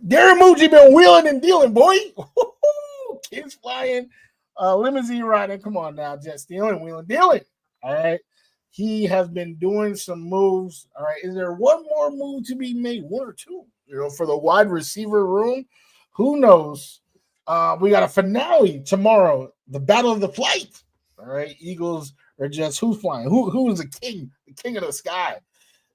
Darren Muji been wheeling and dealing, boy. Kids flying, limousine riding. Come on now, jet stealing, wheeling, dealing. All right. He has been doing some moves. All right. Is there one more move to be made? One or two? For the wide receiver room? Who knows? We got a finale tomorrow. The Battle of the Flight. All right. Eagles or Jets. Who's flying? Who is the king? The king of the sky.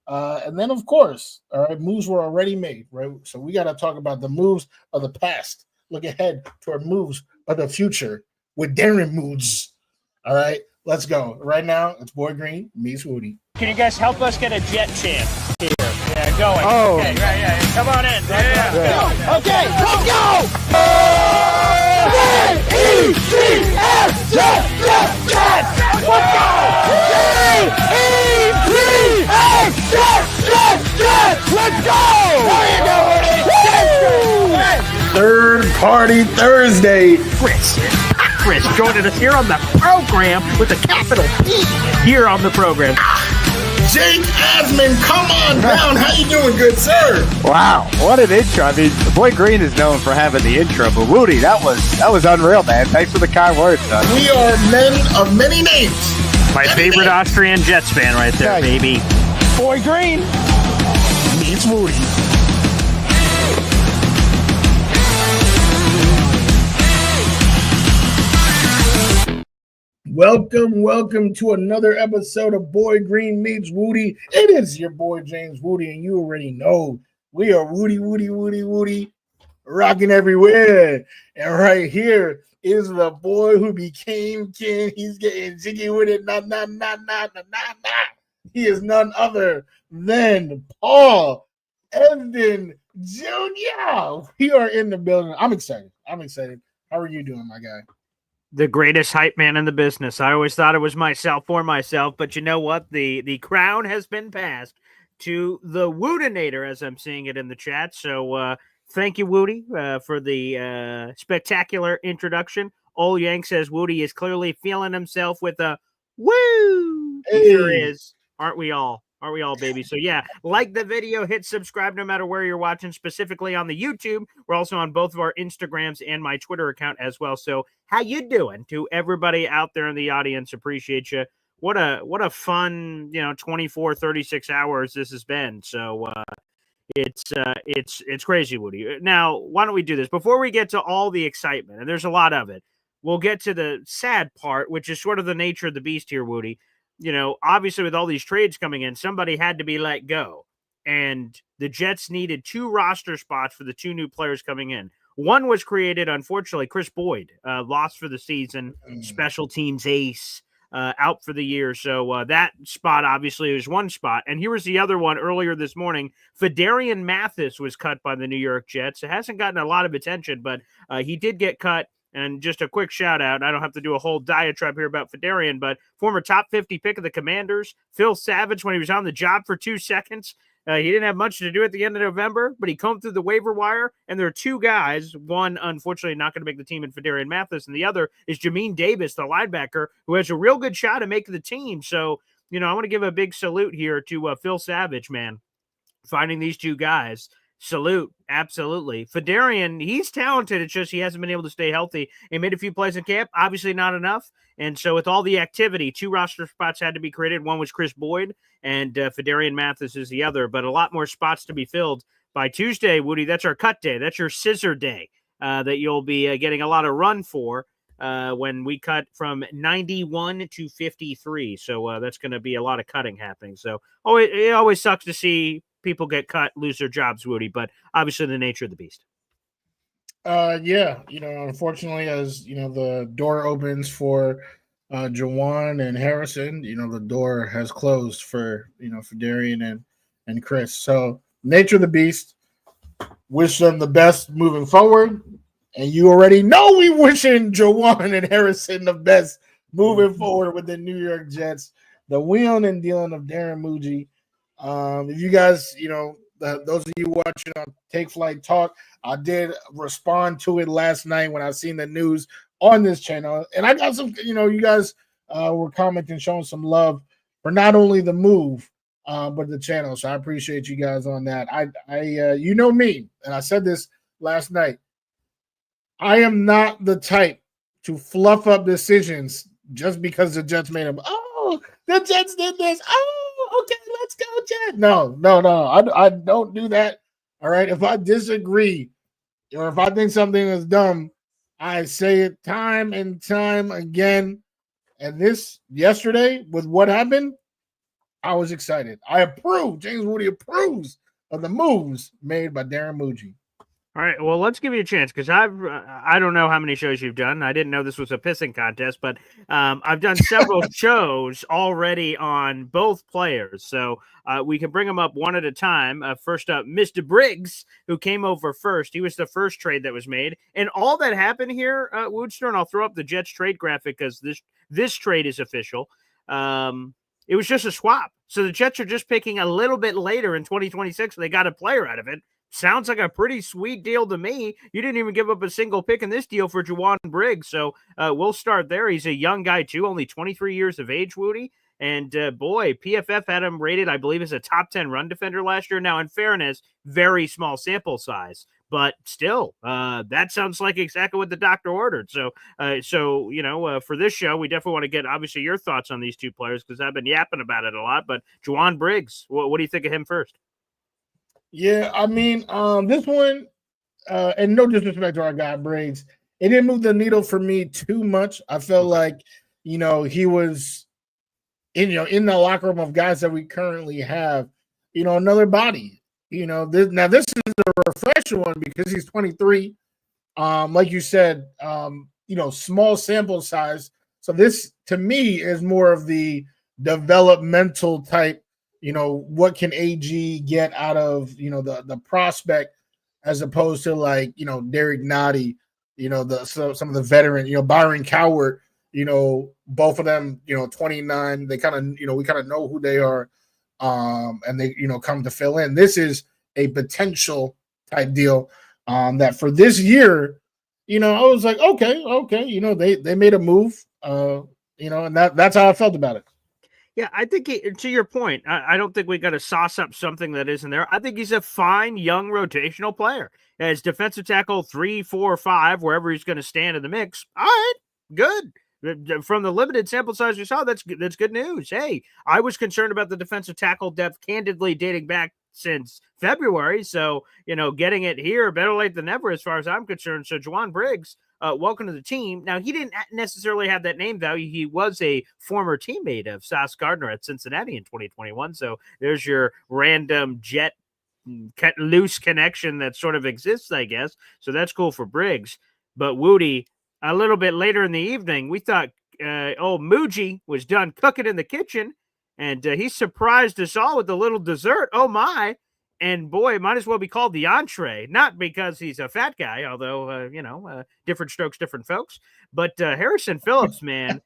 And then, of course, all right, moves were already made, right? So we got to talk about the moves of the past. Look ahead toward moves of the future with Darren Moods. All right, let's go. Right now, it's Boy Green meets Wudi. Can you guys help us get a jet champ here? Yeah, going. Oh. Okay, right, yeah. Come on in. Yeah. Go. Okay, let's go! J-E-T-S, let's go! Let's go! There you go, Woody! Third Party Thursday. Chris joining us here on the program with a capital P here on the program. Jake Asman, come on down. How you doing, good sir? Wow, what an intro. I mean, Boy Green is known for having the intro, but Woody, that was unreal, man. Thanks for the kind words, son. We are men of many names. My favorite Austrian Jets fan right there, baby. Boy Green meets Wudi. Welcome to another episode of Boy Green Meets Wudi. It is your boy James Wudi, and you already know we are Wudi, rocking everywhere. And right here is the boy who became king. He's getting jiggy with it. Nah. He is none other than Paul Evden Jr. We are in the building. I'm excited. How are you doing, my guy? The greatest hype man in the business. I always thought it was myself for myself, but you know what? The crown has been passed to the Woodinator, as I'm seeing it in the chat. So thank you, Woody, for the spectacular introduction. Ol Yank says Woody is clearly feeling himself with a woo. He sure is. Aren't we all? Aren't we all, baby? So, yeah, like the video, hit subscribe no matter where you're watching, specifically on the YouTube. We're also on both of our Instagrams and my Twitter account as well. So, how you doing? To everybody out there in the audience, appreciate you. What a fun, 24, 36 hours this has been. So, it's crazy, Woody. Now, why don't we do this? Before we get to all the excitement, and there's a lot of it, we'll get to the sad part, which is sort of the nature of the beast here, Woody. Obviously with all these trades coming in, somebody had to be let go. And the Jets needed 2 roster spots for the 2 new players coming in. One was created, unfortunately, Chris Boyd, lost for the season, special teams ace, out for the year. So that spot obviously was one spot. And here was the other one earlier this morning. Phidarian Mathis was cut by the New York Jets. It hasn't gotten a lot of attention, but he did get cut. And just a quick shout out, I don't have to do a whole diatribe here about Phidarian, but former top 50 pick of the Commanders, Phil Savage, when he was on the job for 2 seconds, he didn't have much to do at the end of November, but he combed through the waiver wire, and there are 2 guys, one unfortunately not going to make the team in Phidarian Mathis, and the other is Jamin Davis, the linebacker, who has a real good shot at making the team. So, I want to give a big salute here to Phil Savage, man, finding these 2 guys. Salute, absolutely. Phidarian, he's talented. It's just he hasn't been able to stay healthy. He made a few plays in camp, obviously not enough. And so with all the activity, 2 roster spots had to be created. One was Chris Boyd, and Phidarian Mathis is the other. But a lot more spots to be filled by Tuesday, Woody. That's our cut day. That's your scissor day that you'll be getting a lot of run for when we cut from 91 to 53. So that's going to be a lot of cutting happening. So it always sucks to see people get cut, lose their jobs, Woody, but obviously the nature of the beast. Unfortunately, as the door opens for Jawan and Harrison, the door has closed for Darian and Chris. So nature of the beast. Wish them the best moving forward, and you already know we wishing Jawan and Harrison the best moving forward with the New York Jets. The wheeling and dealing of Darren Muji. If you guys, those of you watching on Take Flight Talk, I did respond to it last night when I seen the news on this channel. And I got some, you guys were commenting, showing some love for not only the move, but the channel. So I appreciate you guys on that. I you know me, and I said this last night. I am not the type to fluff up decisions just because the Jets made them. Oh, the Jets did this. Oh, okay, let's go, Jets. No. I don't do that. All right. If I disagree or if I think something is dumb, I say it time and time again. And this yesterday with what happened, I was excited. I approve. James Wudi approves of the moves made by Darren Muji. All right, well, let's give you a chance because I don't know how many shows you've done. I didn't know this was a pissing contest, but I've done several shows already on both players, so we can bring them up one at a time. First up, Mr. Briggs, who came over first. He was the first trade that was made, and all that happened here, Woodster, and I'll throw up the Jets trade graphic because this trade is official. It was just a swap, so the Jets are just picking a little bit later in 2026. They got a player out of it. Sounds like a pretty sweet deal to me. You didn't even give up a single pick in this deal for Jawan Briggs. So we'll start there. He's a young guy, too, only 23 years of age, Wudi. And boy, PFF had him rated, I believe, as a top 10 run defender last year. Now, in fairness, very small sample size. But still, that sounds like exactly what the doctor ordered. So for this show, we definitely want to get, obviously, your thoughts on these two players because I've been yapping about it a lot. But Jawan Briggs, what do you think of him first? Yeah, I mean, this one, and no disrespect to our guy Briggs, it didn't move the needle for me too much. I felt like, he was in the locker room of guys that we currently have, another body. This is a refresher one because he's 23. Like you said, small sample size. So this to me is more of the developmental type. What can AG get out of, the prospect as opposed to like, Derek Nottie, some of the veteran, Byron Coward, both of them, 29, they kind of, we kind of know who they are. And they, come to fill in. This is a potential type deal that for this year, I was like, okay, they made a move, and that's how I felt about it. Yeah, I think to your point, I don't think we got to sauce up something that isn't there. I think he's a fine young rotational player. As defensive tackle 3, 4, 5, wherever he's going to stand in the mix. All right, good. From the limited sample size we saw, that's good news. Hey, I was concerned about the defensive tackle depth, candidly dating back since February. So, getting it here, better late than never, as far as I'm concerned. So, Jawan Briggs, welcome to the team. Now, he didn't necessarily have that name value. He was a former teammate of Sauce Gardner at Cincinnati in 2021. So there's your random Jet loose connection that sort of exists, I guess. So that's cool for Briggs. But Wudi, a little bit later in the evening, we thought old Muji was done cooking in the kitchen, and he surprised us all with a little dessert. Oh, my. And boy, it might as well be called the entree, not because he's a fat guy, although, different strokes, different folks. But Harrison Phillips, man,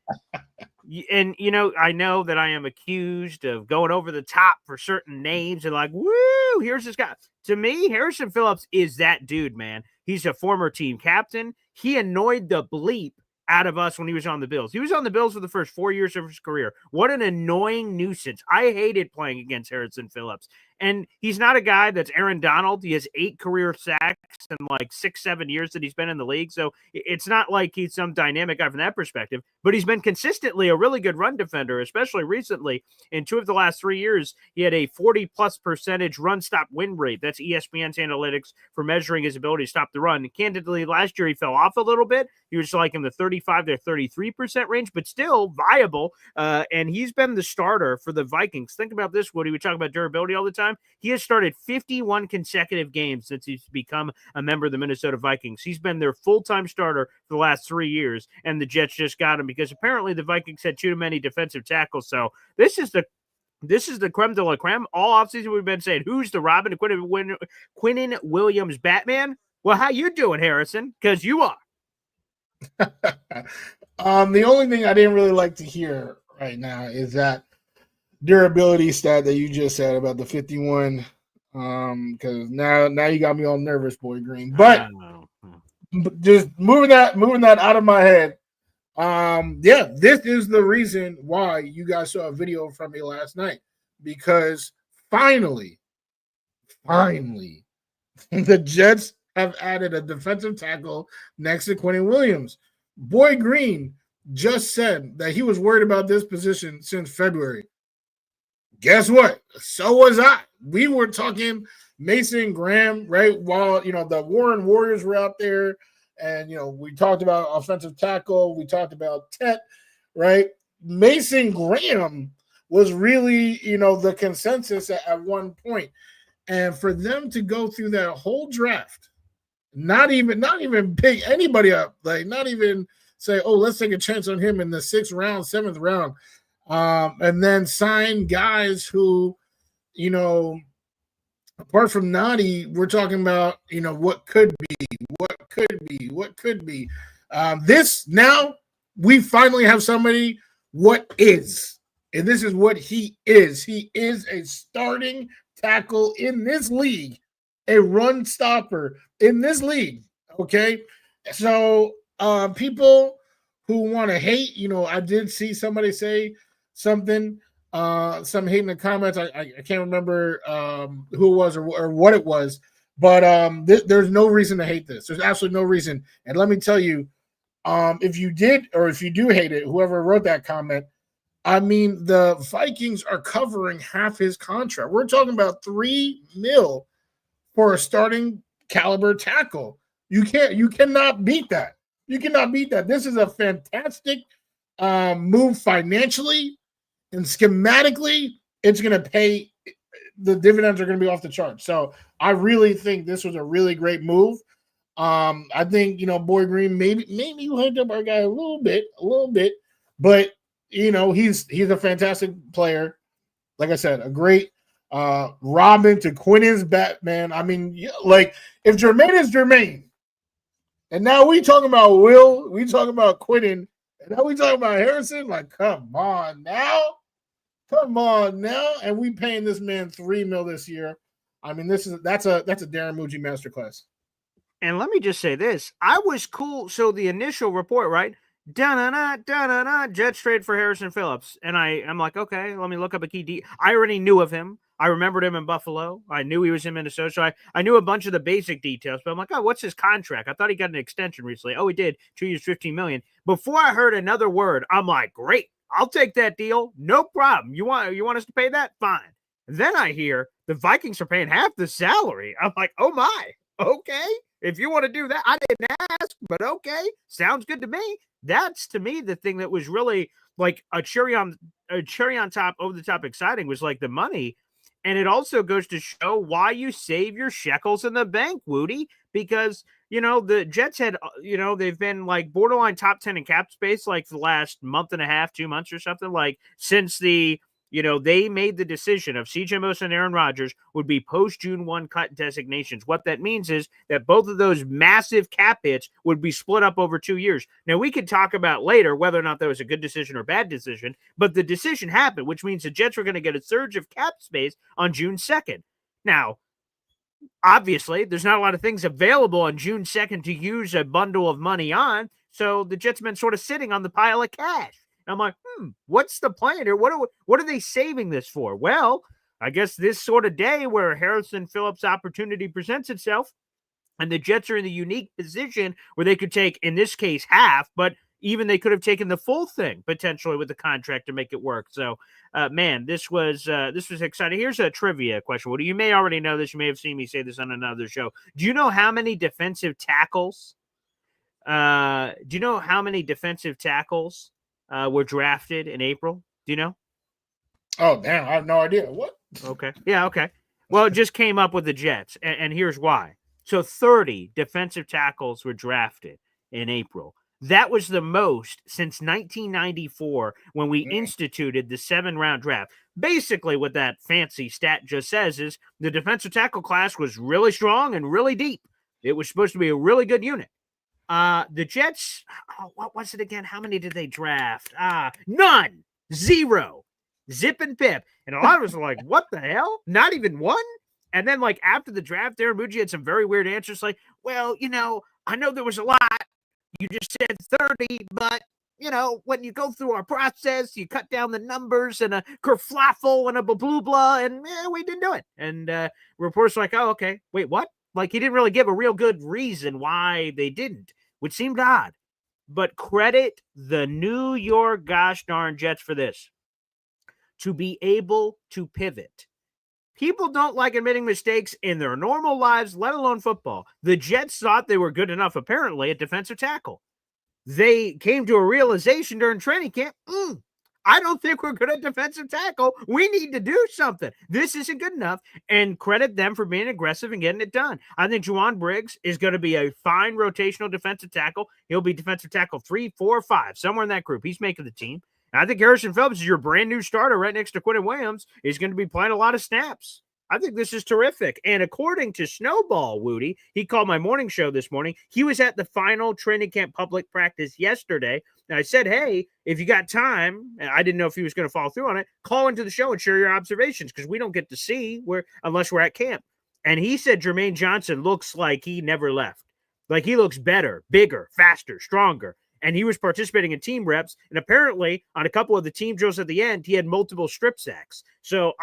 and, I know that I am accused of going over the top for certain names and like, woo, here's this guy. To me, Harrison Phillips is that dude, man. He's a former team captain. He annoyed the bleep out of us when he was on the Bills. He was on the Bills for the first 4 years of his career. What an annoying nuisance. I hated playing against Harrison Phillips. And he's not a guy that's Aaron Donald. He has 8 career sacks in like 6-7 years that he's been in the league. So it's not like he's some dynamic guy from that perspective, but he's been consistently a really good run defender, especially recently. In 2 of the last 3 years, he had a 40+% run stop win rate. That's ESPN's analytics for measuring his ability to stop the run. And candidly, last year he fell off a little bit. He was like in the 35 to 33% range, but still viable. And he's been the starter for the Vikings. Think about this, Woody. We talk about durability all the time. He has started 51 consecutive games since he's become a member of the Minnesota Vikings. He's been their full-time starter for the last 3 years, and the Jets just got him because apparently the Vikings had too many defensive tackles. So this is the creme de la creme. All offseason we've been saying, who's the Robin Quinnen Williams Batman? Well, how you doing, Harrison? Because you are. The only thing I didn't really like to hear right now is that durability stat that you just said about the 51. Because now you got me all nervous, boy Green. But just moving that out of my head. This is the reason why you guys saw a video from me last night, because finally, the Jets have added a defensive tackle next to Quinnen Williams. Boy Green just said that he was worried about this position since February. Guess what? So was I. We were talking Mason Graham, right? While, the Warren Warriors were out there, and, we talked about offensive tackle. We talked about Tet, right? Mason Graham was really, the consensus at one point. And for them to go through that whole draft, not even pick anybody up, like not even say, oh, let's take a chance on him in the 6th round, 7th round, and then sign guys who, apart from Nadi, we're talking about, what could be. This now we finally have somebody what is, and this is what he is. He is a starting tackle in this league, a run stopper in this league. Okay, so people who want to hate, I did see somebody say something, some hate in the comments. I can't remember who it was or what it was, but there's no reason to hate this. There's absolutely no reason. And let me tell you, if you did or if you do hate it, whoever wrote that comment, I mean, the Vikings are covering half his contract. We're talking about $3 million for a starting caliber tackle. You cannot beat that. You cannot beat that. This is a fantastic move financially and schematically. It's going to pay. The dividends are going to be off the charts. So I really think this was a really great move. I think, Boy Green, maybe you hyped up our guy a little bit, but he's a fantastic player. Like I said, a great Robin to Quinnen's Batman. I mean, like if Jermaine is Jermaine, and now we talking about Will, we talking about Quinnen, and now we talking about Harrison. Like, come on now, and we paying this man $3 million this year. I mean, that's a Darren Mucci masterclass. And let me just say this: I was cool. So the initial report, right? Jets trade for Harrison Phillips. And I'm like, okay, let me look up a key I already knew of him. I remembered him in Buffalo. I knew he was in Minnesota. So I knew a bunch of the basic details, but I'm like, oh, what's his contract? I thought he got an extension recently. Oh, he did. 2 years, $15 million. Before I heard another word, I'm like, great, I'll take that deal. No problem. You want us to pay that? Fine. Then I hear the Vikings are paying half the salary. I'm like, oh my, okay. If you want to do that, I didn't ask, but okay. Sounds good to me. That's, to me, the thing that was really like a cherry on top, over the top exciting was like the money. And it also goes to show why you save your shekels in the bank, Wudi, because, the Jets had, they've been like borderline top 10 in cap space like the last month and a half, 2 months or something, like since they made the decision of CJ Mosley and Aaron Rodgers would be post-June 1 cut designations. What that means is that both of those massive cap hits would be split up over 2 years. Now, we could talk about later whether or not that was a good decision or bad decision, but the decision happened, which means the Jets were going to get a surge of cap space on June 2nd. Now, obviously, there's not a lot of things available on June 2nd to use a bundle of money on, so the Jets have been sort of sitting on the pile of cash. I'm like, what's the plan here? What are they saving this for? Well, I guess this sort of day where Harrison Phillips' opportunity presents itself, and the Jets are in the unique position where they could take, in this case, half, but even they could have taken the full thing potentially with the contract to make it work. So, man, this was exciting. Here's a trivia question. Well, you may already know this. You may have seen me say this on another show. Do you know how many defensive tackles? Were drafted in April? Do you know? Oh, damn. I have no idea. What? Okay. Yeah, okay. Well, it just came up with the Jets, and here's why. So 30 defensive tackles were drafted in April. That was the most since 1994 when we instituted the 7-round draft. Basically, what that fancy stat just says is the defensive tackle class was really strong and really deep. It was supposed to be a really good unit. The Jets, what was it again? How many did they draft? None. 0. Zip and pip. And a lot of us were like, what the hell? Not even one? And then, like, after the draft, Darren Mucci had some very weird answers like, well, I know there was a lot. You just said 30, but, when you go through our process, you cut down the numbers and a kerfluffle and a blah, blah, blah, and we didn't do it. And reporters were like, oh, okay. Wait, what? Like, he didn't really give a real good reason why they didn't, which seemed odd. But credit the New York gosh darn Jets for this. To be able to pivot. People don't like admitting mistakes in their normal lives, let alone football. The Jets thought they were good enough, apparently, at defensive tackle. They came to a realization during training camp, I don't think we're good at defensive tackle. We need to do something. This isn't good enough. And credit them for being aggressive and getting it done. I think Jawan Briggs is going to be a fine rotational defensive tackle. He'll be defensive tackle 3, 4, 5, somewhere in that group. He's making the team. And I think Harrison Phillips is your brand new starter right next to Quentin Williams. He's going to be playing a lot of snaps. I think this is terrific. And according to Snowball Wudi, he called my morning show this morning. He was at the final training camp public practice yesterday. And I said, hey, if you got time, and I didn't know if he was going to follow through on it, call into the show and share your observations because we don't get to see unless we're at camp. And he said Jermaine Johnson looks like he never left. Like he looks better, bigger, faster, stronger. And he was participating in team reps. And apparently on a couple of the team drills at the end, he had multiple strip sacks. So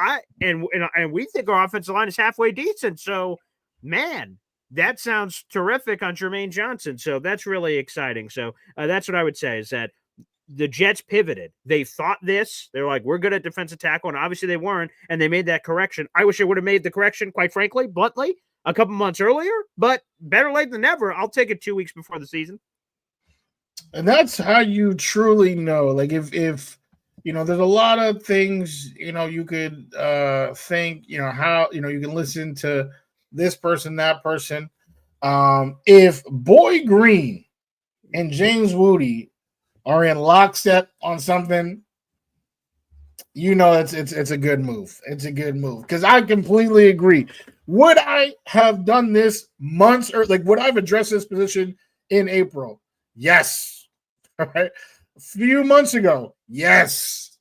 we think our offensive line is halfway decent. So, man, that sounds terrific on Jermaine Johnson. So that's really exciting. So that's what I would say is that the Jets pivoted. They thought this. They're like, we're good at defensive tackle. And obviously they weren't. And they made that correction. I wish they would have made the correction, quite frankly, bluntly, a couple months earlier. But better late than never. I'll take it 2 weeks before the season. And that's how you truly know. Like if there's a lot of things, you could think, how, you can listen to this person, that person. If Boy Green and James Wudi are in lockstep on something, it's a good move. It's a good move. Because I completely agree. Would I have done this months or would I have addressed this position in April? Yes. All right. A few months ago. Yes.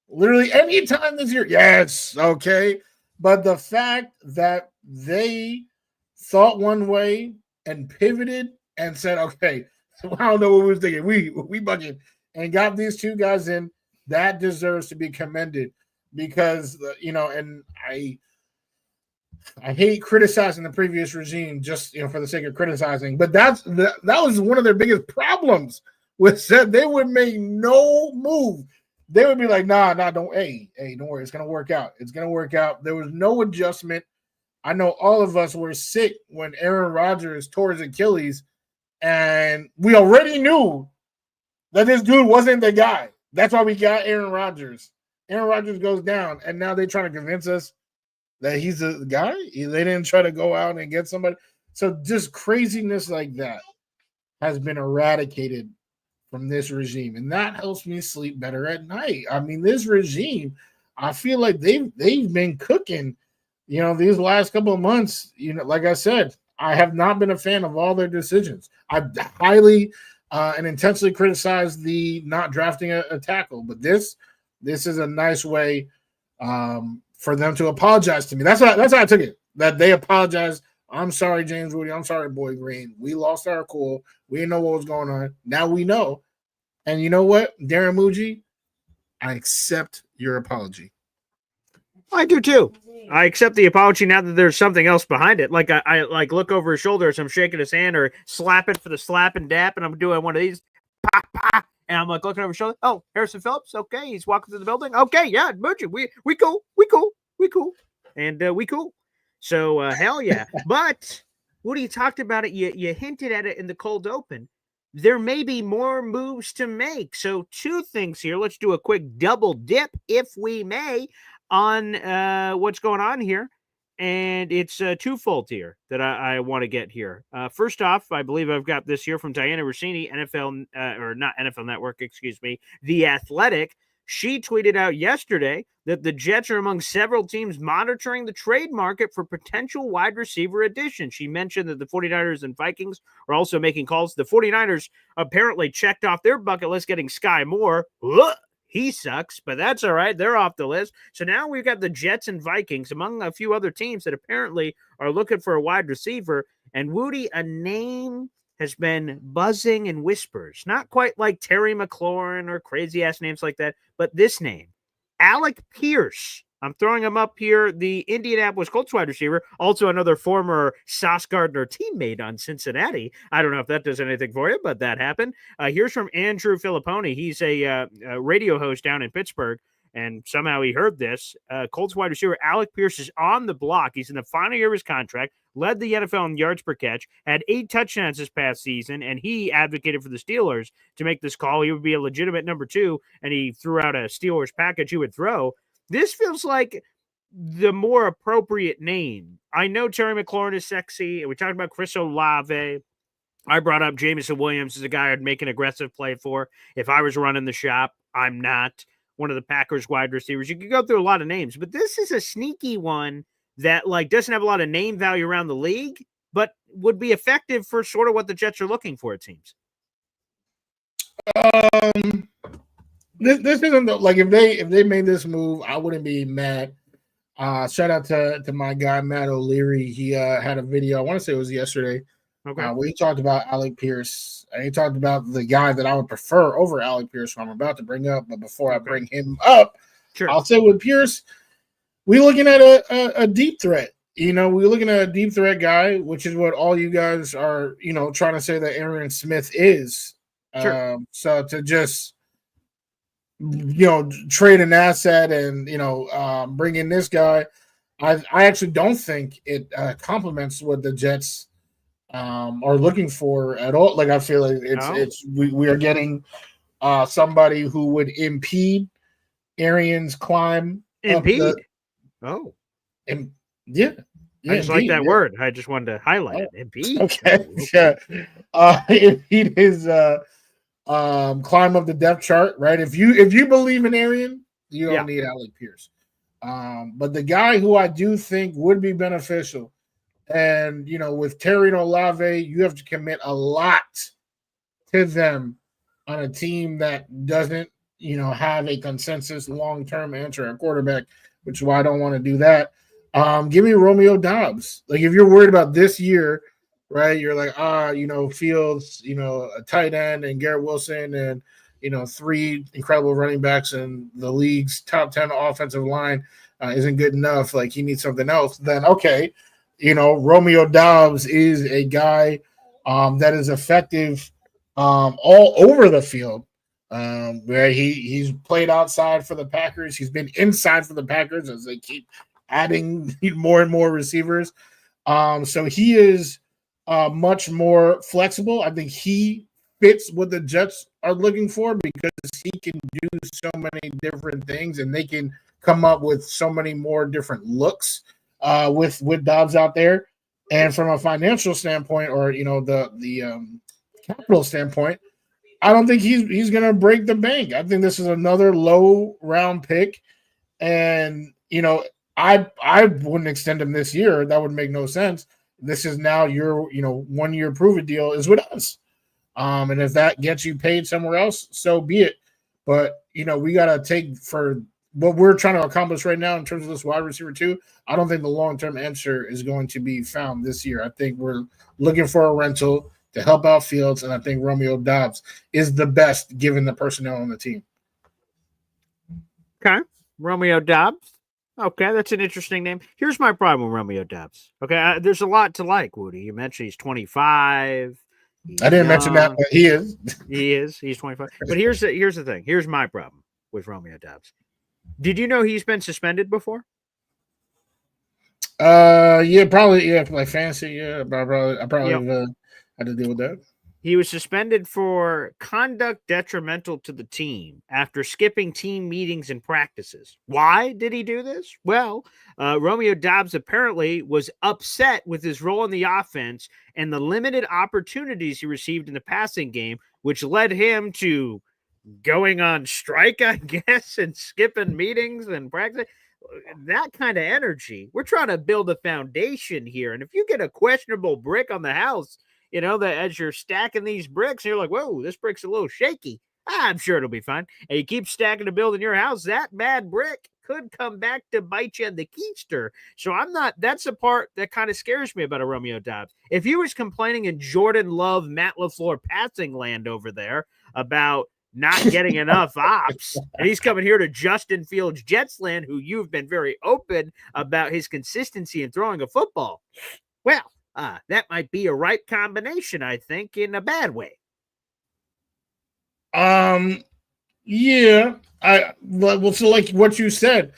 Literally any time this year. Yes. Okay. But the fact that they thought one way and pivoted and said, okay, I don't know what we were thinking. We bugging and got these two guys in, that deserves to be commended because, and I hate criticizing the previous regime just for the sake of criticizing, but that was one of their biggest problems. Was that they would make no move. They would be like, nah, don't worry, it's gonna work out. It's gonna work out. There was no adjustment. I know all of us were sick when Aaron Rodgers tore his Achilles, and we already knew that this dude wasn't the guy. That's why we got Aaron Rodgers. Aaron Rodgers goes down, and now they're trying to convince us that he's the guy. They didn't try to go out and get somebody. So just craziness like that has been eradicated from this regime, and that helps me sleep better at night. I mean, this regime, I feel like they've been cooking, these last couple of months. Like I said, I have not been a fan of all their decisions. I highly and intensely criticized the not drafting a tackle, but this is a nice way for them to apologize to me. That's how I took it. That they apologized. I'm sorry, James Wudi. I'm sorry, Boy Green. We lost our cool. We didn't know what was going on. Now we know. And you know what, Darren Muji? I accept your apology. I do too. I accept the apology now that there's something else behind it. Like I look over his shoulder as I'm shaking his hand or slapping for the slap and dap, and I'm doing one of these. Pah, pah, and I'm like looking over his shoulder. Oh, Harrison Phillips. Okay, he's walking through the building. Okay, yeah, Muji. We cool. And we cool. So hell yeah. But Woody talked about it. You hinted at it in the cold open. There may be more moves to make. So 2 things here. Let's do a quick double dip, if we may, on what's going on here. And it's twofold here that I want to get here. First off, I believe I've got this here from Diana Rossini, NFL, or not NFL Network, excuse me, The Athletic. She tweeted out yesterday that the Jets are among several teams monitoring the trade market for potential wide receiver additions. She mentioned that the 49ers and Vikings are also making calls. The 49ers apparently checked off their bucket list getting Sky Moore. Ugh, he sucks, but that's all right. They're off the list. So now we've got the Jets and Vikings among a few other teams that apparently are looking for a wide receiver. And Woody, a name has been buzzing in whispers, not quite like Terry McLaurin or crazy ass names like that, but this name, Alec Pierce, I'm throwing him up here. The Indianapolis Colts wide receiver, also another former Sauce Gardner teammate on Cincinnati. I don't know if that does anything for you, but that happened. Here's from Andrew Filipponi. He's a radio host down in Pittsburgh, and somehow he heard this. Colts wide receiver Alec Pierce is on the block. He's in the final year of his contract, led the NFL in yards per catch, had 8 touchdowns this past season, and he advocated for the Steelers to make this call. He would be a legitimate number 2, and he threw out a Steelers package he would throw. This feels like the more appropriate name. I know Terry McLaurin is sexy, and we talked about Chris Olave. I brought up Jameson Williams as a guy I'd make an aggressive play for. If I was running the shop, I'm not one of the Packers wide receivers. You could go through a lot of names, but this is a sneaky one that doesn't have a lot of name value around the league, but would be effective for sort of what the Jets are looking for, it seems. This isn't if they made this move, I wouldn't be mad. Shout out to my guy Matt O'Leary. He had a video. I want to say it was yesterday. Okay. Where he talked about Alec Pierce. And he talked about the guy that I would prefer over Alec Pierce, who I'm about to bring up. But before I bring him up, sure. I'll say with Pierce, we're looking at a deep threat. We're looking at a deep threat guy, which is what all you guys are, trying to say that Aaron Smith is. Sure. So to just trade an asset and bring in this guy, I actually don't think it complements what the Jets are looking for at all. Like, I feel like we are getting somebody who would impede Arians' climb. Impede. Yeah. I just like that word. I just wanted to highlight it. Impede. Okay. Yeah. Impede his climb up the depth chart, right? If you believe in Arian, you don't need Alec Pierce. But the guy who I do think would be beneficial, and with Terry and Olave, you have to commit a lot to them on a team that doesn't, have a consensus long-term answer at quarterback, which is why I don't want to do that. Give me Romeo Doubs. Like, if you're worried about this year, right? You're like, Fields, a tight end, and Garrett Wilson, and 3 incredible running backs, and the league's top 10 offensive line isn't good enough. Like, he needs something else. Then okay, Romeo Doubs is a guy that is effective all over the field. Where he's played outside for the Packers, he's been inside for the Packers as they keep adding more and more receivers. So he is much more flexible. I think he fits what the Jets are looking for because he can do so many different things, and they can come up with so many more different looks with Dobbs out there. And from a financial standpoint, or the capital standpoint, I don't think he's going to break the bank. I think this is another low round pick, and I wouldn't extend him this year. That would make no sense. This is now your 1 year prove it deal is with us. And if that gets you paid somewhere else, so be it. But we got to take for what we're trying to accomplish right now in terms of this wide receiver too. I don't think the long-term answer is going to be found this year. I think we're looking for a rental to help out Fields, and I think Romeo Doubs is the best given the personnel on the team. Okay, Romeo Doubs. Okay, that's an interesting name. Here's my problem with Romeo Doubs. Okay, there's a lot to like, Wudi. You mentioned he's 25. I didn't mention that, but he is. He is. He's 25. But here's the thing. Here's my problem with Romeo Doubs. Did you know he's been suspended before? Yeah, probably. Yeah, like fantasy. Yeah, I probably had to deal with that. He was suspended for conduct detrimental to the team after skipping team meetings and practices. Why did he do this? Well, Romeo Doubs apparently was upset with his role in the offense and the limited opportunities he received in the passing game, which led him to going on strike, I guess, and skipping meetings and practice. That kind of energy. We're trying to build a foundation here. And if you get a questionable brick on the house, that as you're stacking these bricks, you're like, whoa, this brick's a little shaky. I'm sure it'll be fine. And you keep stacking to build in your house, that bad brick could come back to bite you in the keister. So that's the part that kind of scares me about a Romeo Doubs. If he was complaining in Jordan Love, Matt LaFleur passing land over there about not getting enough ops, and he's coming here to Justin Fields Jetsland, who you've been very open about his consistency in throwing a football. Well, that might be a right combination, I think, in a bad way. Yeah. Well, so like what you said,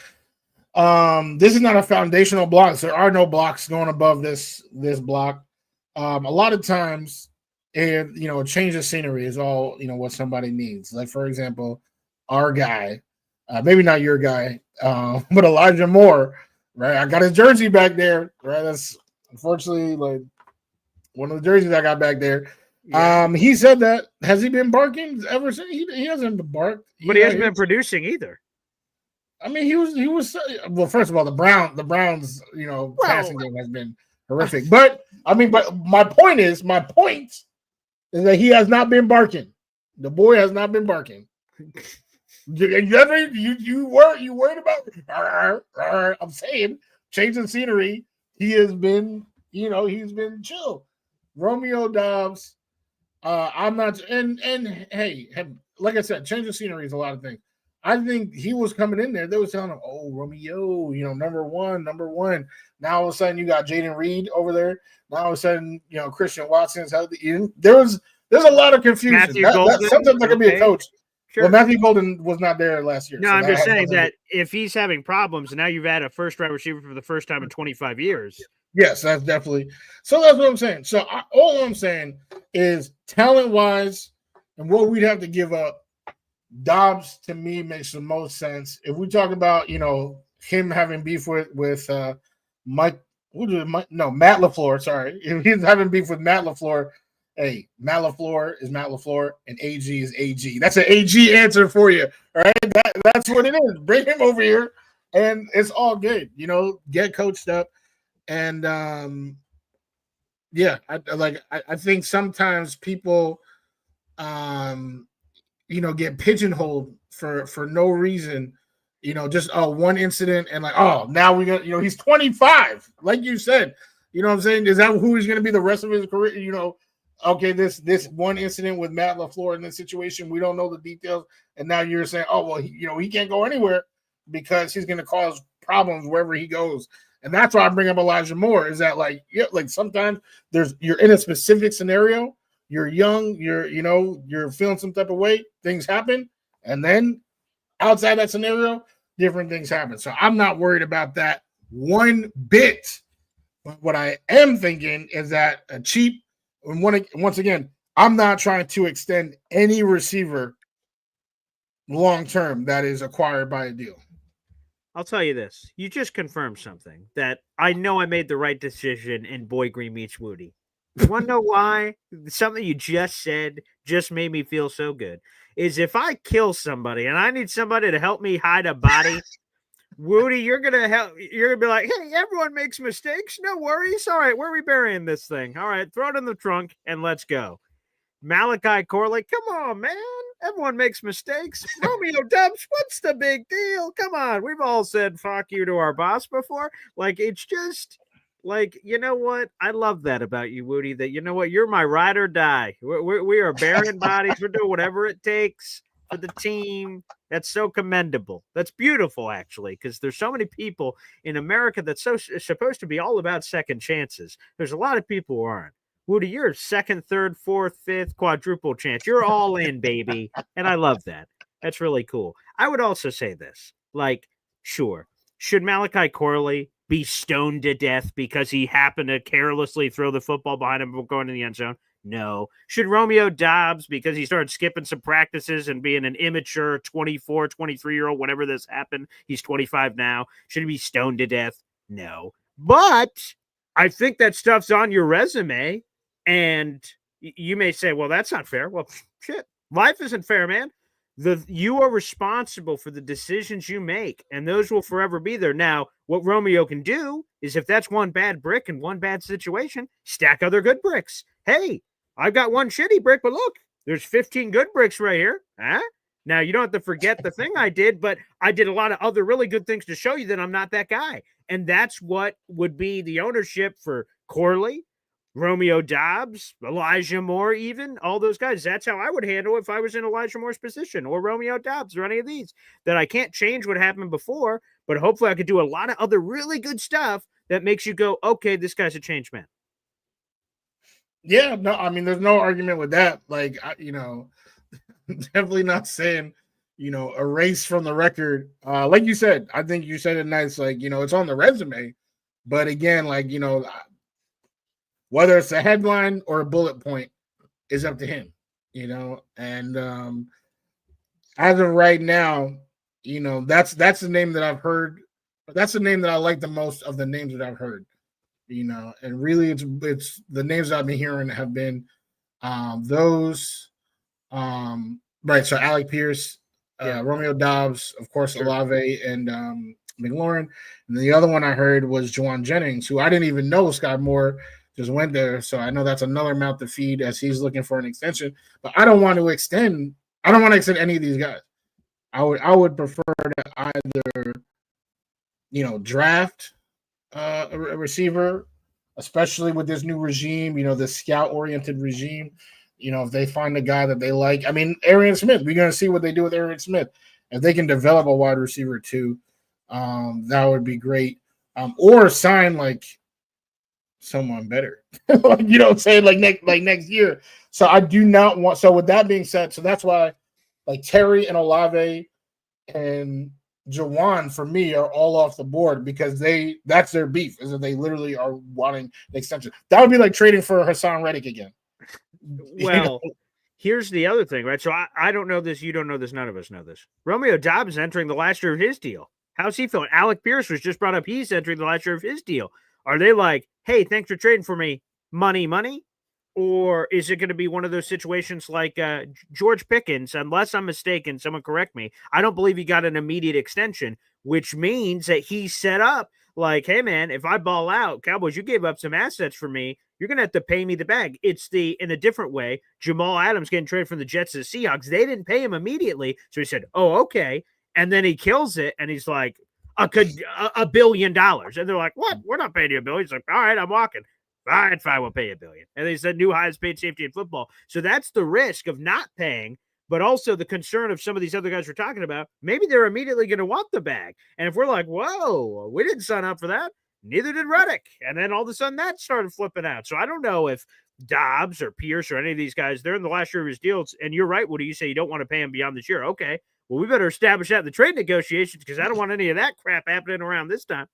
this is not a foundational block. There are no blocks going above this block. A lot of times, and a change of scenery is all what somebody needs. Like for example, our guy, maybe not your guy, but Elijah Moore, right? I got his jersey back there, right? That's unfortunately like one of the jerseys I got back there. Yeah. He said that. Has he been barking ever since? He hasn't been barked, but he hasn't been producing either. I mean, he was. Well, first of all, the Browns, passing game has been horrific. But I mean, but my point is that he has not been barking. The boy has not been barking. You worried about? I'm saying changing scenery. He has been, he's been chill. Romeo Dobbs. I'm not, and hey, like I said, changing scenery is a lot of things. I think he was coming in there. They was telling him, "Oh, Romeo, number one." Now all of a sudden, you got Jaden Reed over there. Now all of a sudden, Christian Watson's healthy. There's a lot of confusion. Sometimes there could be a coach. Sure. Well, Matthew Golden was not there last year. No, so I'm just saying that if he's having problems, and now you've had a first-round receiver for the first time in 25 years. Yes, that's definitely. So that's what I'm saying. So all I'm saying is talent-wise and what we'd have to give up, Dobbs to me makes the most sense. If we talk about, him having beef with Matt LaFleur, sorry. If he's having beef with Matt LaFleur, hey, Matt LaFleur is Matt LaFleur and AG is AG. That's an AG answer for you. All right. That's what it is. Bring him over here and it's all good. Get coached up. And I think sometimes people get pigeonholed for no reason, just one incident and now we got he's 25, like you said, what I'm saying, is that who he's going to be the rest of his career? Okay, this one incident with Matt LaFleur in this situation, we don't know the details, and now you're saying, oh well, he can't go anywhere because he's going to cause problems wherever he goes. And that's why I bring up Elijah Moore, is that sometimes you're in a specific scenario, you're young, you're feeling some type of way, things happen, and then outside that scenario, different things happen. So I'm not worried about that one bit. But what I am thinking is that a cheap, and once again, I'm not trying to extend any receiver long term that is acquired by a deal. I'll tell you this. You just confirmed something that I know I made the right decision in Boy Green Meets Wudi. You want to know why? Something you just said just made me feel so good. Is if I kill somebody and I need somebody to help me hide a body, Wudi, you're going to help. You're going to be like, hey, everyone makes mistakes. No worries. All right, where are we burying this thing? All right, throw it in the trunk and let's go. Malachi Corley, come on, man. Everyone makes mistakes. Romeo Dobbs, what's the big deal? Come on. We've all said fuck you to our boss before. It's just you know what? I love that about you, Wudi, that you know what? You're my ride or die. We are burying bodies. We're doing whatever it takes for the team. That's so commendable. That's beautiful, actually, because there's so many people in America that's supposed to be all about second chances. There's a lot of people who aren't. Wudi, you're second, third, fourth, fifth, quadruple chance. You're all in, baby. And I love that. That's really cool. I would also say this, sure, should Malachi Corley be stoned to death because he happened to carelessly throw the football behind him before going to the end zone? No. Should Romeo Dobbs, because he started skipping some practices and being an immature 24, 23-year-old, whenever this happened, he's 25 now, should he be stoned to death? No. But I think that stuff's on your resume. And you may say, well, that's not fair. Well, shit, life isn't fair, man. You are responsible for the decisions you make, and those will forever be there. Now, what Romeo can do is, if that's one bad brick and one bad situation, stack other good bricks. Hey, I've got one shitty brick, but look, there's 15 good bricks right here. Huh? Now, you don't have to forget the thing I did, but I did a lot of other really good things to show you that I'm not that guy. And that's what would be the ownership for Corley, Romeo Dobbs, Elijah Moore, even all those guys. That's how I would handle it if I was in Elijah Moore's position, or Romeo Dobbs, or any of these. That I can't change what happened before, but hopefully I could do a lot of other really good stuff that makes you go, okay, this guy's a changed man. Yeah, no, I mean, there's no argument with that. Like, definitely not saying, erase from the record. Like you said, I think you said it nice. Like, it's on the resume, but again, like, whether it's a headline or a bullet point is up to him, and as of right now, that's the name that I've heard. That's the name that I like the most of the names that I've heard. And really it's the names that I've been hearing have been those right. So Alec Pierce, Romeo Dobbs, of course, sure. Olave and McLaurin. And the other one I heard was Jawan Jennings, who I didn't even know Scott Moore just went there. So I know that's another mouth to feed as he's looking for an extension. But I don't want to extend any of these guys. I would prefer to either, draft a receiver, especially with this new regime, the scout-oriented regime. If they find a guy that they like. I mean, Arian Smith, we're going to see what they do with Arian Smith. If they can develop a wide receiver too, that would be great. Or sign like someone better. You know what I'm saying? Like next year. So I do not want – so with that being said, so that's why like Terry and Olave and Jawan for me are all off the board because that's their beef is that they literally are wanting the extension. That would be like trading for Hassan Reddick again. Well, here's the other thing, right? So I don't know this. You don't know this. None of us know this. Romeo Dobbs is entering the last year of his deal. How's he feeling? Alec Pierce was just brought up. He's entering the last year of his deal. Are they like, hey, thanks for trading for me, money? Or is it going to be one of those situations like George Pickens? Unless I'm mistaken, someone correct me. I don't believe he got an immediate extension, which means that he's set up like, hey, man, if I ball out, Cowboys, you gave up some assets for me. You're going to have to pay me the bag. It's in a different way. Jamal Adams getting traded from the Jets to the Seahawks. They didn't pay him immediately. So he said, oh, okay. And then he kills it. And he's like, $1 billion. And they're like, what? We're not paying you $1 billion. He's like, all right, I'm walking. Fine, we'll pay $1 billion. And they said new highest paid safety in football. So that's the risk of not paying, but also the concern of some of these other guys we're talking about. Maybe they're immediately going to want the bag. And if we're like, whoa, we didn't sign up for that. Neither did Reddick. And then all of a sudden that started flipping out. So I don't know if Dobbs or Pierce or any of these guys, they're in the last year of his deals. And you're right, Woody, you say you don't want to pay him beyond this year. Okay, well, we better establish that in the trade negotiations because I don't want any of that crap happening around this time.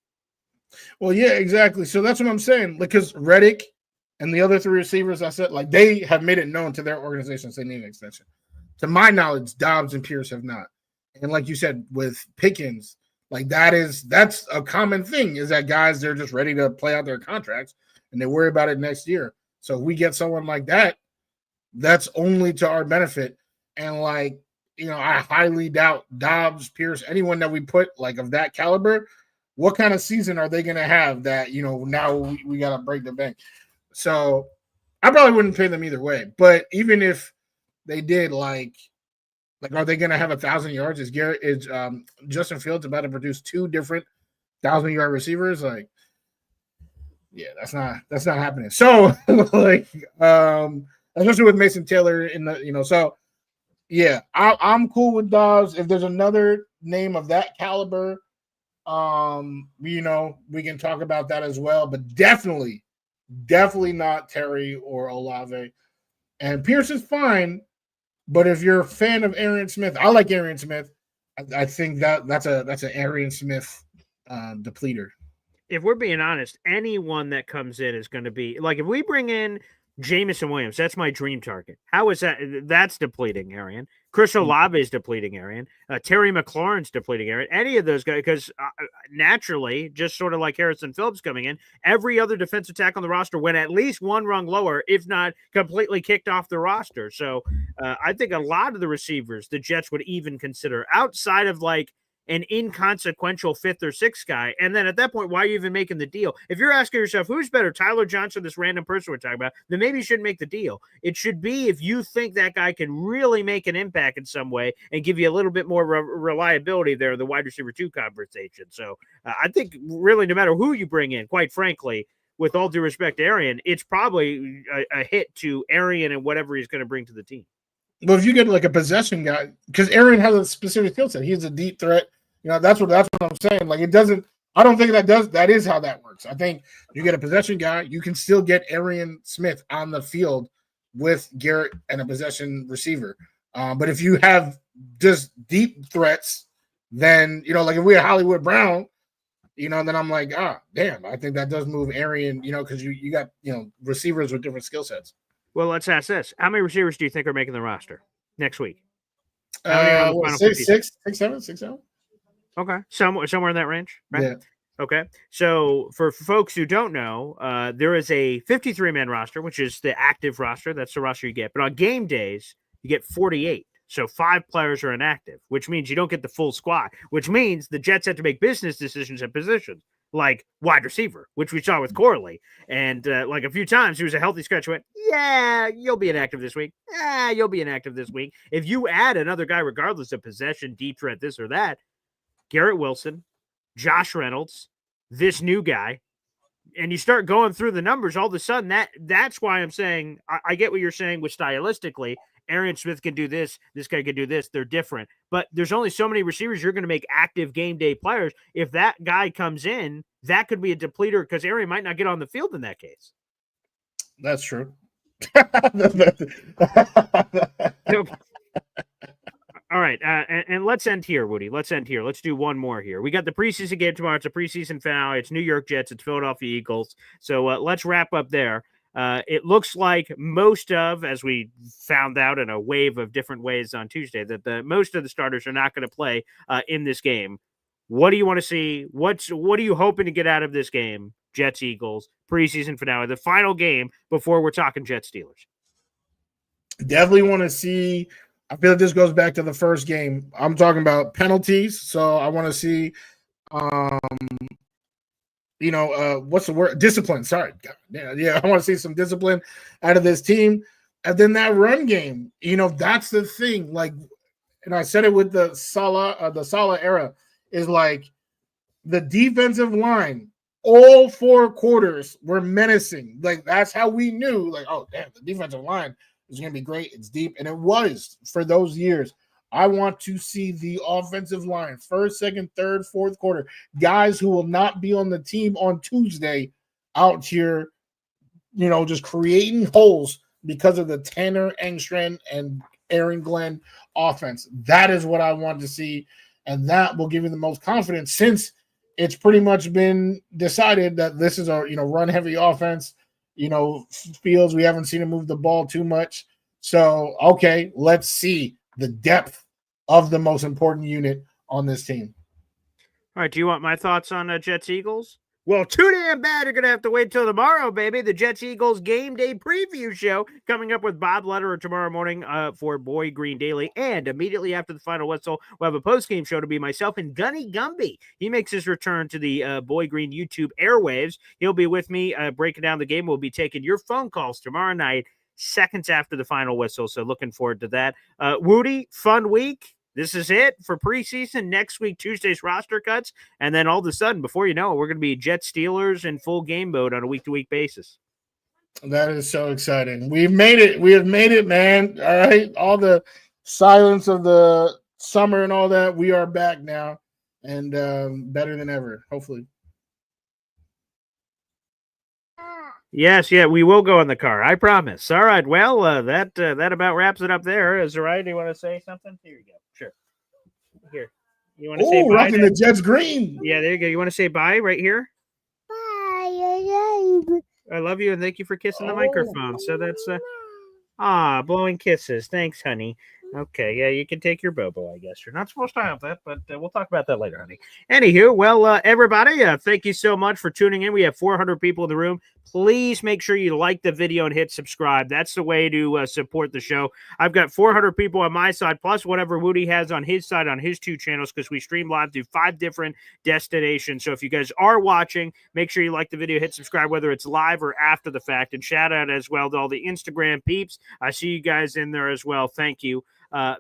Well, yeah, exactly. So that's what I'm saying. Because Reddick and the other three receivers, I said, like, they have made it known to their organizations they need an extension. To my knowledge, Dobbs and Pierce have not. And like you said, with Pickens, like that's a common thing is that guys, they're just ready to play out their contracts and they worry about it next year. So if we get someone like that, that's only to our benefit. And like, I highly doubt Dobbs, Pierce, anyone that we put like of that caliber, what kind of season are they going to have that, now we got to break the bank. So I probably wouldn't pay them either way. But even if they did, like are they going to have 1,000 yards? Is Justin Fields about to produce 2 different 1,000-yard receivers? Like, yeah, that's not happening. So like, especially with Mason Taylor in the, so yeah, I'm cool with Dobbs. If there's another name of that caliber, we can talk about that as well. But definitely not Terry or Olave. And Pierce is fine. But if you're a fan of Arian Smith, I like Arian Smith. I think that's an Arian Smith depleter. If we're being honest, anyone that comes in is going to be like if we bring in Jamison Williams, that's my dream target. How is that? That's depleting Arian. Chris Olave is depleting Arian. Terry McLaurin's depleting Arian. Any of those guys, because naturally, just sort of like Harrison Phillips coming in, every other defensive tackle on the roster went at least one rung lower, if not completely kicked off the roster. So I think a lot of the receivers the Jets would even consider outside of like an inconsequential 5th or 6th guy. And then at that point, why are you even making the deal? If you're asking yourself, who's better, Tyler Johnson, this random person we're talking about, then maybe you shouldn't make the deal. It should be if you think that guy can really make an impact in some way and give you a little bit more reliability there, the wide receiver 2 conversation. So I think really no matter who you bring in, quite frankly, with all due respect to Arian, it's probably a hit to Arian and whatever he's going to bring to the team. Well, if you get like a possession guy, because Arian has a specific skill set, he's a deep threat. That's what I'm saying. Like, it doesn't. I don't think that is how that works. I think you get a possession guy, you can still get Arian Smith on the field with Garrett and a possession receiver. But if you have just deep threats, then like if we had Hollywood Brown, then I'm like, damn, I think that does move Arian, because you got receivers with different skill sets. Well, let's ask this: how many receivers do you think are making the roster next week? Six, seven. Okay, somewhere in that range, right? Yeah. Okay, so for folks who don't know, there is a 53-man roster, which is the active roster. That's the roster you get. But on game days, you get 48. So 5 players are inactive, which means you don't get the full squad, which means the Jets have to make business decisions at positions like wide receiver, which we saw with Corley. And like a few times, he was a healthy scratch. Went, yeah, you'll be inactive this week. Yeah, you'll be inactive this week. If you add another guy, regardless of possession, deep threat, this or that, Garrett Wilson, Josh Reynolds, this new guy, and you start going through the numbers, all of a sudden that's why I'm saying I get what you're saying with stylistically. Arian Smith can do this guy can do this. They're different. But there's only so many receivers you're going to make active game day players. If that guy comes in, that could be a depleter because Arian might not get on the field in that case. That's true. All right, and let's end here, Woody. Let's end here. Let's do one more here. We got the preseason game tomorrow. It's a preseason finale. It's New York Jets. It's Philadelphia Eagles. So let's wrap up there. It looks like most of, as we found out in a wave of different ways on Tuesday, that most of the starters are not going to play in this game. What do you want to see? What are you hoping to get out of this game? Jets Eagles preseason finale, the final game before we're talking Jets Steelers. Definitely want to see. I feel like this goes back to the first game. I'm talking about penalties. So I want to see, what's the word? Discipline. Sorry. Yeah. I want to see some discipline out of this team. And then that run game, that's the thing. Like, and I said it with the Saleh era, is like the defensive line, all 4 quarters were menacing. Like, that's how we knew, like, oh, damn, the defensive line is going to be great. It's deep. And it was for those years. I want to see the offensive line, first, second, third, fourth quarter, guys who will not be on the team on Tuesday out here, just creating holes because of the Tanner Engstrand and Aaron Glenn offense. That is what I want to see. And that will give you the most confidence since it's pretty much been decided that this is a, run heavy offense. Fields, we haven't seen him move the ball too much. So, okay, let's see the depth of the most important unit on this team. All right, do you want my thoughts on Jets Eagles? Well, too damn bad you're going to have to wait till tomorrow, baby. The Jets Eagles game day preview show coming up with Bob Lederer tomorrow morning for Boy Green Daily. And immediately after the final whistle, we'll have a post-game show to be myself and Gunny Gumby. He makes his return to the Boy Green YouTube airwaves. He'll be with me breaking down the game. We'll be taking your phone calls tomorrow night, seconds after the final whistle. So looking forward to that. Woody, fun week. This is it for preseason. Next week, Tuesday's roster cuts. And then all of a sudden, before you know it, we're going to be Jets Steelers in full game mode on a week-to-week basis. That is so exciting. We've made it. We have made it, man. All right. All the silence of the summer and all that. We are back now and better than ever, hopefully. Yes, yeah, we will go in the car. I promise. All right. Well, that about wraps it up there. Is it right? Do you want to say something? Here you go. Sure. Here. You want to say bye? Rocking the Jets green. Yeah, there you go. You want to say bye right here? Bye. I love you and thank you for kissing the microphone. So that's blowing kisses. Thanks, honey. Okay, yeah, you can take your Bobo, I guess. You're not supposed to have that, but we'll talk about that later, honey. Anywho, well, everybody, thank you so much for tuning in. We have 400 people in the room. Please make sure you like the video and hit subscribe. That's the way to support the show. I've got 400 people on my side, plus whatever Woody has on his side on his 2 channels, because we stream live through 5 different destinations. So if you guys are watching, make sure you like the video, hit subscribe, whether it's live or after the fact. And shout out as well to all the Instagram peeps. I see you guys in there as well. Thank you.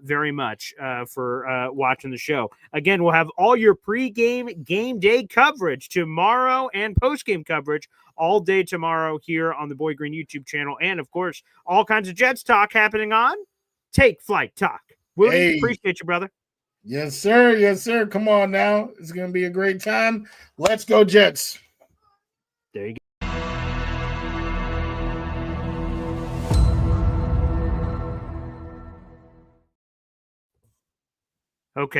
very much for watching the show. Again, we'll have all your pregame game day coverage tomorrow and postgame coverage all day tomorrow here on the Boy Green YouTube channel. And, of course, all kinds of Jets talk happening on Take Flight Talk. Woody, Hey. appreciate you, brother. Yes, sir. Yes, sir. Come on now. It's going to be a great time. Let's go, Jets. There you go. Okay.